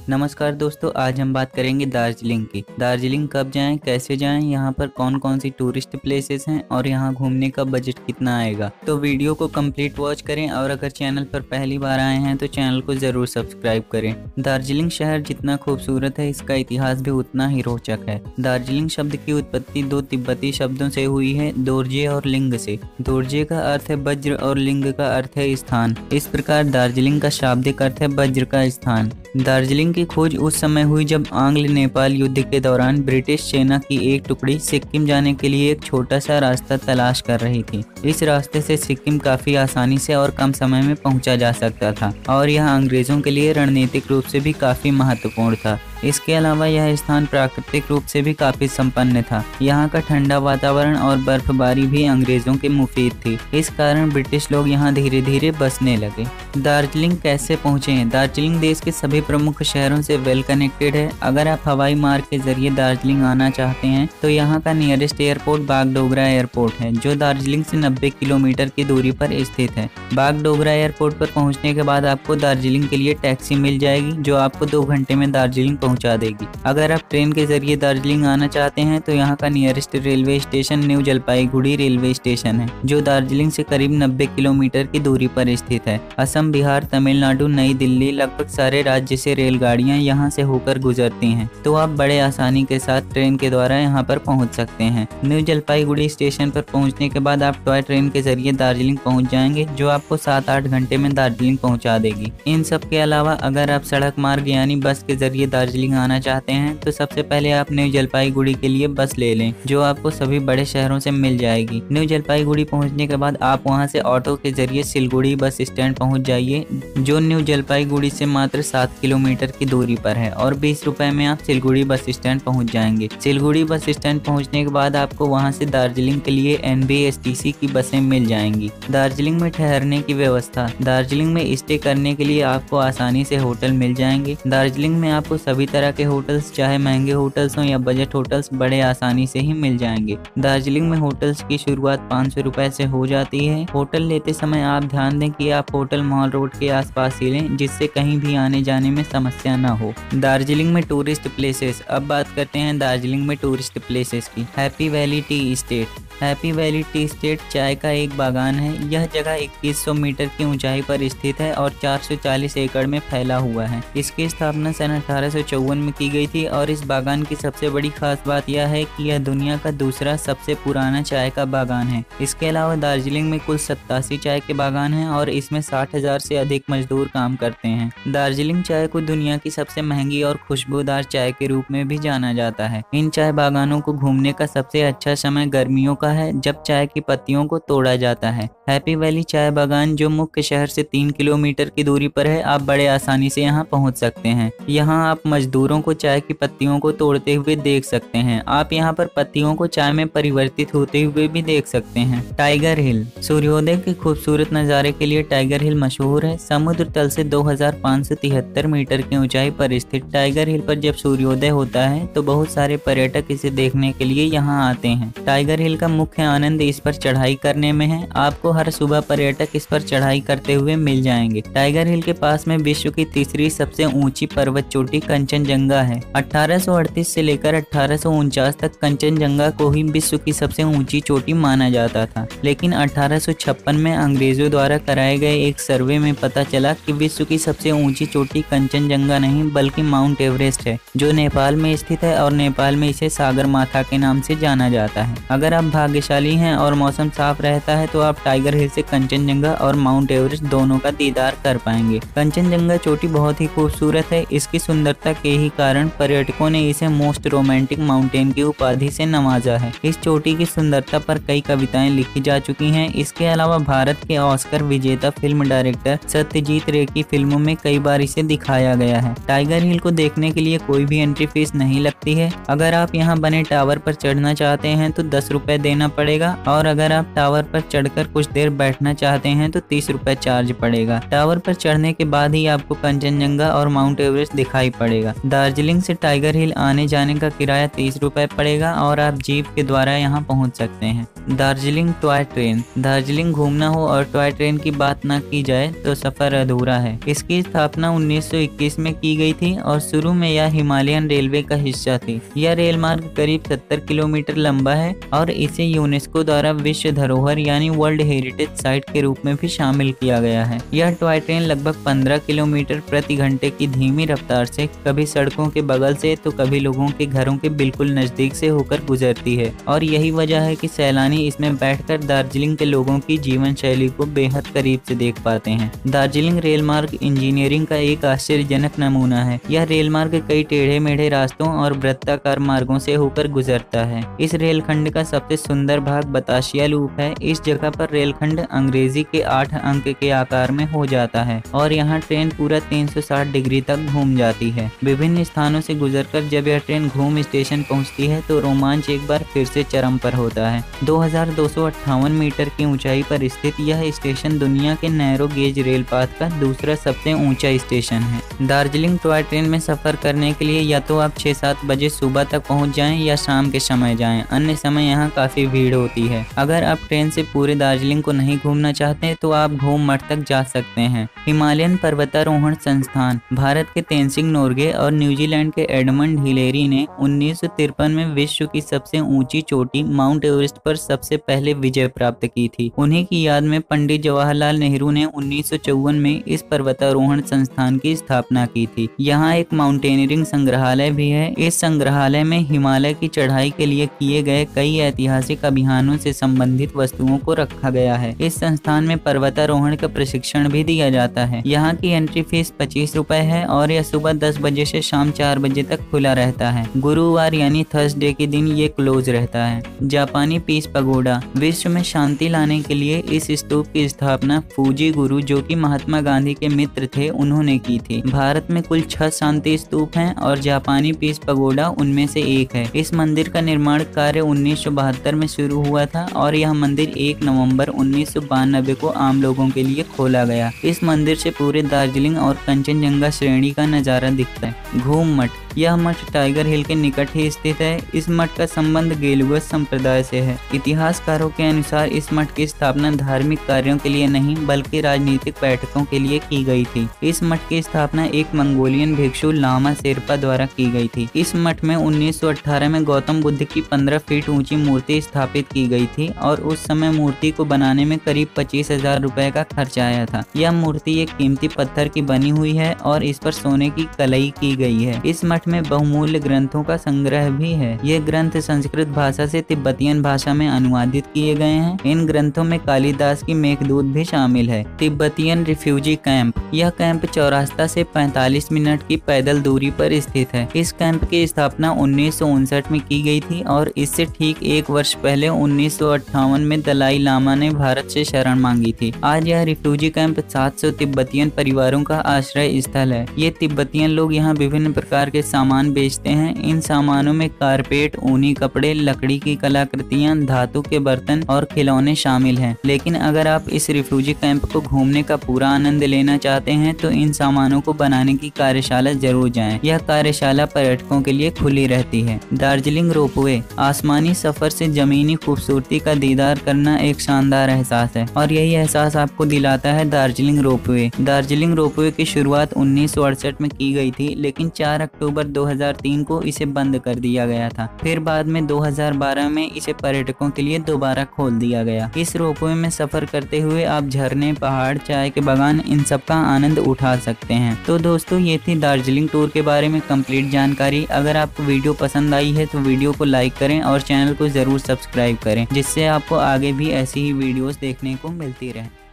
नमस्कार दोस्तों, आज हम बात करेंगे दार्जिलिंग की। दार्जिलिंग कब जाएं, कैसे जाएं, यहाँ पर कौन कौन सी टूरिस्ट प्लेसेस हैं और यहाँ घूमने का बजट कितना आएगा। तो वीडियो को कंप्लीट वॉच करें और अगर चैनल पर पहली बार आए हैं तो चैनल को ज़रूर सब्सक्राइब करें। दार्जिलिंग शहर जितना खूबसूरत है, इसका इतिहास भी उतना ही रोचक है। दार्जिलिंग शब्द की उत्पत्ति दो तिब्बती शब्दों से हुई है, दोर्जे और लिंग से। दोर्जे का अर्थ है वज्र और लिंग का अर्थ है स्थान। इस प्रकार दार्जिलिंग का शाब्दिक अर्थ है वज्र का स्थान। दार्जिलिंग की खोज उस समय हुई जब आंग्ल नेपाल युद्ध के दौरान ब्रिटिश सेना की एक टुकड़ी सिक्किम जाने के लिए एक छोटा सा रास्ता तलाश कर रही थी। इस रास्ते से सिक्किम काफी आसानी से और कम समय में पहुंचा जा सकता था और यह अंग्रेजों के लिए रणनीतिक रूप से भी काफी महत्वपूर्ण था। इसके अलावा यह स्थान प्राकृतिक रूप से भी काफी संपन्न था। यहाँ का ठंडा वातावरण और बर्फबारी भी अंग्रेजों के मुफीद थी। इस कारण ब्रिटिश लोग यहाँ धीरे धीरे बसने लगे। दार्जिलिंग कैसे पहुँचे? दार्जिलिंग देश के सभी प्रमुख शहरों से वेल कनेक्टेड है। अगर आप हवाई मार्ग के जरिए दार्जिलिंग आना चाहते हैं तो यहाँ का नियरेस्ट एयरपोर्ट बागडोगरा एयरपोर्ट है, जो दार्जिलिंग से 90 किलोमीटर की दूरी पर स्थित है। बागडोगरा एयरपोर्ट पर पहुँचने के बाद आपको दार्जिलिंग के लिए टैक्सी मिल जाएगी, जो आपको 2 घंटे में दार्जिलिंग पहुंचा देगी। अगर आप ट्रेन के जरिए दार्जिलिंग आना चाहते हैं तो यहाँ का nearest railway station new Jalpaiguri railway station है, जो दार्जिलिंग से करीब 90 किलोमीटर की दूरी पर स्थित है। असम, बिहार, तमिलनाडु, नई दिल्ली, लगभग सारे राज्य से रेलगाड़ियाँ यहाँ से होकर गुजरती हैं, तो आप बड़े आसानी के साथ ट्रेन के द्वारा यहाँ पर पहुँच सकते हैं। न्यू जलपाईगुड़ी स्टेशन पर पहुँचने के बाद आप टॉय ट्रेन के जरिए दार्जिलिंग पहुँच जाएंगे, जो आपको 7-8 घंटे में दार्जिलिंग पहुँचा देगी। इन सब के अलावा अगर आप सड़क मार्ग यानी बस के जरिए दार्जिलिंग आना चाहते हैं तो सबसे पहले आप न्यू जलपाईगुड़ी के लिए बस ले लें, जो आपको सभी बड़े शहरों से मिल जाएगी। न्यू जलपाईगुड़ी पहुंचने के बाद आप वहां से ऑटो के जरिए सिलगुड़ी बस स्टैंड पहुंच जाइए, जो न्यू जलपाईगुड़ी से मात्र 7 किलोमीटर की दूरी पर है, और 20 रुपए में आप सिलगुड़ी बस स्टैंड पहुंच जाएंगे। सिलगुड़ी बस स्टैंड पहुंचने के बाद आपको वहां से दार्जिलिंग के लिए NBSTC की बसें मिल जाएंगी। दार्जिलिंग में ठहरने की व्यवस्था। दार्जिलिंग में स्टे करने के लिए आपको आसानी से होटल मिल जाएंगे। दार्जिलिंग में आपको सभी तरह के होटल्स, चाहे महंगे होटल्स हों या बजट होटल्स, बड़े आसानी से ही मिल जाएंगे। दार्जिलिंग में होटल्स की शुरुआत 500 रुपए से हो जाती है। होटल लेते समय आप ध्यान दें कि आप होटल मॉल रोड के आसपास ही लें, जिससे कहीं भी आने जाने में समस्या ना हो। दार्जिलिंग में टूरिस्ट प्लेसेस। अब बात करते हैं दार्जिलिंग में टूरिस्ट प्लेसेस की। Happy valley tea estate. Happy valley tea estate चाय का एक बागान है। यह जगह 2100 मीटर की ऊंचाई पर स्थित है और 440 एकड़ में फैला हुआ है। इसकी स्थापना सन 1854 में की गई थी और इस बागान की सबसे बड़ी खास बात यह है कि यह दुनिया का दूसरा सबसे पुराना चाय का बागान है। इसके अलावा दार्जिलिंग में कुल 87 चाय के बागान हैं और इसमें 60,000 से अधिक मजदूर काम करते हैं। दार्जिलिंग चाय को दुनिया की सबसे महंगी और खुशबूदार चाय के रूप में भी जाना जाता है। इन चाय बागानों को घूमने का सबसे अच्छा समय गर्मियों का है, जब चाय की पत्तियों को तोड़ा जाता है। हैप्पी वैली चाय बागान, जो मुख्य शहर से 3 किलोमीटर की दूरी पर है, आप बड़े आसानी से यहाँ पहुँच सकते हैं। यहाँ आप मजदूरों को चाय की पत्तियों को तोड़ते हुए देख सकते हैं। आप यहाँ पर पत्तियों को चाय में परिवर्तित होते हुए भी देख सकते हैं। टाइगर हिल। सूर्योदय के खूबसूरत नज़ारे के लिए टाइगर हिल मशहूर है। समुद्र तल से 2573 मीटर की ऊंचाई पर स्थित टाइगर हिल पर जब सूर्योदय होता है तो बहुत सारे पर्यटक इसे देखने के लिए यहाँ आते हैं। टाइगर हिल का मुख्य आनंद इस पर चढ़ाई करने में है। आपको हर सुबह पर्यटक इस पर चढ़ाई करते हुए मिल जाएंगे। टाइगर हिल के पास में विश्व की तीसरी सबसे ऊंची पर्वत चोटी कंचनजंगा है। 1838 से लेकर 1849 तक कंचनजंगा को ही विश्व की सबसे ऊंची चोटी माना जाता था, लेकिन 1856 में अंग्रेजों द्वारा कराए गए एक सर्वे में पता चला कि विश्व की सबसे ऊंची चोटी कंचनजंगा नहीं बल्कि माउंट एवरेस्ट है, जो नेपाल में स्थित है और नेपाल में इसे सागरमाथा के नाम से जाना जाता है। अगर आप भाग्यशाली हैं और मौसम साफ रहता है तो आप टाइगर हिल से कंचनजंगा और माउंट एवरेस्ट दोनों का दीदार कर पाएंगे। कंचनजंगा चोटी बहुत ही खूबसूरत है। इसकी सुंदरता के ही कारण पर्यटकों ने इसे मोस्ट रोमांटिक माउंटेन की उपाधि से नवाजा है। इस चोटी की सुंदरता पर कई कविताएं लिखी जा चुकी हैं। इसके अलावा भारत के ऑस्कर विजेता फिल्म डायरेक्टर सत्यजीत रे की फिल्मों में कई बार इसे दिखाया गया है। टाइगर हिल को देखने के लिए कोई भी एंट्री फीस नहीं लगती है। अगर आप यहाँ बने टावर पर चढ़ना चाहते हैं तो 10 रुपए देना देना पड़ेगा और अगर आप टावर पर चढ़कर कुछ देर बैठना चाहते हैं तो 30 रुपए चार्ज पड़ेगा। टावर पर चढ़ने के बाद ही आपको कंचनजंगा और माउंट एवरेस्ट दिखाई पड़ेगा। दार्जिलिंग से टाइगर हिल आने जाने का किराया 30 रुपए पड़ेगा और आप जीप के द्वारा यहाँ पहुँच सकते हैं। Darjeeling toy train. दार्जिलिंग घूमना हो और टॉय ट्रेन की बात न की जाए तो सफर अधूरा है। इसकी स्थापना 1921 में की गई थी और शुरू में यह हिमालयन रेलवे का हिस्सा थी। यह रेल मार्ग करीब 70 किलोमीटर लंबा है और इसे यूनेस्को द्वारा विश्व धरोहर यानी वर्ल्ड हेरिटेज साइट के रूप में भी शामिल किया गया है। यह टॉय ट्रेन लगभग 15 किलोमीटर प्रति घंटे की धीमी रफ्तार से कभी सड़कों के बगल से तो कभी लोगों के घरों के बिल्कुल नजदीक से होकर गुजरती है और यही वजह है कि सैलानी इसमें बैठकर दार्जिलिंग के लोगों की जीवन शैली को बेहद करीब से देख पाते हैं। दार्जिलिंग रेल मार्ग इंजीनियरिंग का एक आश्चर्यजनक नमूना है। यह रेल मार्ग कई टेढ़े मेढ़े रास्तों और वृत्ताकार मार्गों से होकर गुजरता है। इस रेलखंड का सबसे सुंदर भाग बताशिया लूप है। इस जगह पर रेलखंड अंग्रेजी के 8 अंक के आकार में हो जाता है और यहाँ ट्रेन पूरा 360 डिग्री तक घूम जाती है। विभिन्न स्थानों से गुजरकर जब यह ट्रेन घूम स्टेशन पहुँचती है तो रोमांच एक बार फिर से चरम पर होता है। 2258 मीटर की ऊंचाई पर स्थित यह स्टेशन दुनिया के नैरो गेज रेल पाथ का दूसरा सबसे ऊंचा स्टेशन है। दार्जिलिंग टॉय ट्रेन में सफर करने के लिए या तो आप 6-7 बजे सुबह तक पहुंच जाएं या शाम के समय जाएं। अन्य समय यहां काफी भीड़ होती है। अगर आप ट्रेन से पूरे दार्जिलिंग को नहीं घूमना चाहते तो आप घूम मठ तक जा सकते हैं। हिमालयन पर्वतारोहण संस्थान। भारत के तेनसिंग नोर्गे और न्यूजीलैंड के एडमंड हिलेरी ने 1953 में विश्व की सबसे ऊंची चोटी माउंट एवरेस्ट पर सबसे पहले विजय प्राप्त की थी। उन्हीं की याद में पंडित जवाहरलाल नेहरू ने 1954 में इस पर्वतारोहण संस्थान की स्थापना की थी। यहाँ एक माउंटेनियरिंग संग्रहालय भी है। इस संग्रहालय में हिमालय की चढ़ाई के लिए किए गए कई ऐतिहासिक अभियानों से संबंधित वस्तुओं को रखा गया है। इस संस्थान में पर्वतारोहण का प्रशिक्षण भी दिया जाता है। यहाँ की एंट्री फीस 25 रुपए है और यह सुबह 10 बजे से शाम 4 बजे तक खुला रहता है। गुरुवार यानी थर्सडे के दिन ये क्लोज रहता है। जापानी पीस पगोडा। विश्व में शांति लाने के लिए इस स्तूप की स्थापना फूजी गुरु, जो कि महात्मा गांधी के मित्र थे, उन्होंने की थी। भारत में कुल 6 शांति स्तूप हैं और जापानी पीस पगोडा उनमें से एक है। इस मंदिर का निर्माण कार्य 1972 में शुरू हुआ था और यह मंदिर 1 नवंबर 1992 को आम लोगों के लिए खोला गया। इस मंदिर से पूरे दार्जिलिंग और कंचनजंगा श्रेणी का नजारा दिखता है। घूम मठ। यह मठ टाइगर हिल के निकट ही स्थित है। इस मठ का संबंध गेलुगस संप्रदाय से है। इतिहासकारों के अनुसार इस मठ की स्थापना धार्मिक कार्यों के लिए नहीं बल्कि राजनीतिक बैठकों के लिए की गई थी। इस मठ की स्थापना एक मंगोलियन भिक्षु लामा शेरपा द्वारा की गई थी। इस मठ में 1918 में गौतम बुद्ध की 15 फीट ऊंची मूर्ति स्थापित की गई थी और उस समय मूर्ति को बनाने में करीब 25,000 रुपए का खर्च आया था। यह मूर्ति एक कीमती पत्थर की बनी हुई है और इस पर सोने की कलई की गई है। इस मठ में बहुमूल्य ग्रंथों का संग्रह भी है। ये ग्रंथ संस्कृत भाषा से तिब्बतियन भाषा में अनुवादित किए गए हैं। इन ग्रंथों में कालिदास की मेघदूत भी शामिल है। Tibetan refugee camp. यह कैंप चौरास्ता से 45 मिनट की पैदल दूरी पर स्थित है। इस कैंप की स्थापना 1959 में की गई थी और इससे ठीक 1 वर्ष पहले 1958 में दलाई लामा ने भारत से शरण मांगी थी। आज यह रिफ्यूजी कैंप 700 तिब्बतियन परिवारों का आश्रय स्थल है। ये तिब्बतियन लोग यहाँ विभिन्न प्रकार के सामान बेचते हैं। इन सामानों में कारपेट, ऊनी कपड़े, लकड़ी की कलाकृतियां, धातु के बर्तन और खिलौने शामिल हैं। लेकिन अगर आप इस रिफ्यूजी कैंप को घूमने का पूरा आनंद लेना चाहते हैं तो इन सामानों को बनाने की कार्यशाला जरूर जाएं। यह कार्यशाला पर्यटकों के लिए खुली रहती है। दार्जिलिंग रोपवे। आसमानी सफर से जमीनी खूबसूरती का दीदार करना एक शानदार एहसास है और यही एहसास आपको दिलाता है दार्जिलिंग रोपवे। दार्जिलिंग रोपवे की शुरुआत 1968 में की गई थी, लेकिन 4 अक्टूबर 2003 को इसे बंद कर दिया गया था। फिर बाद में 2012 में इसे पर्यटकों के लिए दोबारा खोल दिया गया। इस रोपवे में सफर करते हुए आप झरने, पहाड़, चाय के बागान, इन सब का आनंद उठा सकते हैं। तो दोस्तों, ये थी दार्जिलिंग टूर के बारे में कंप्लीट जानकारी। अगर आपको वीडियो पसंद आई है तो वीडियो को लाइक करें और चैनल को जरूर सब्सक्राइब करें, जिससे आपको आगे भी ऐसी ही वीडियोस देखने को मिलती रहे।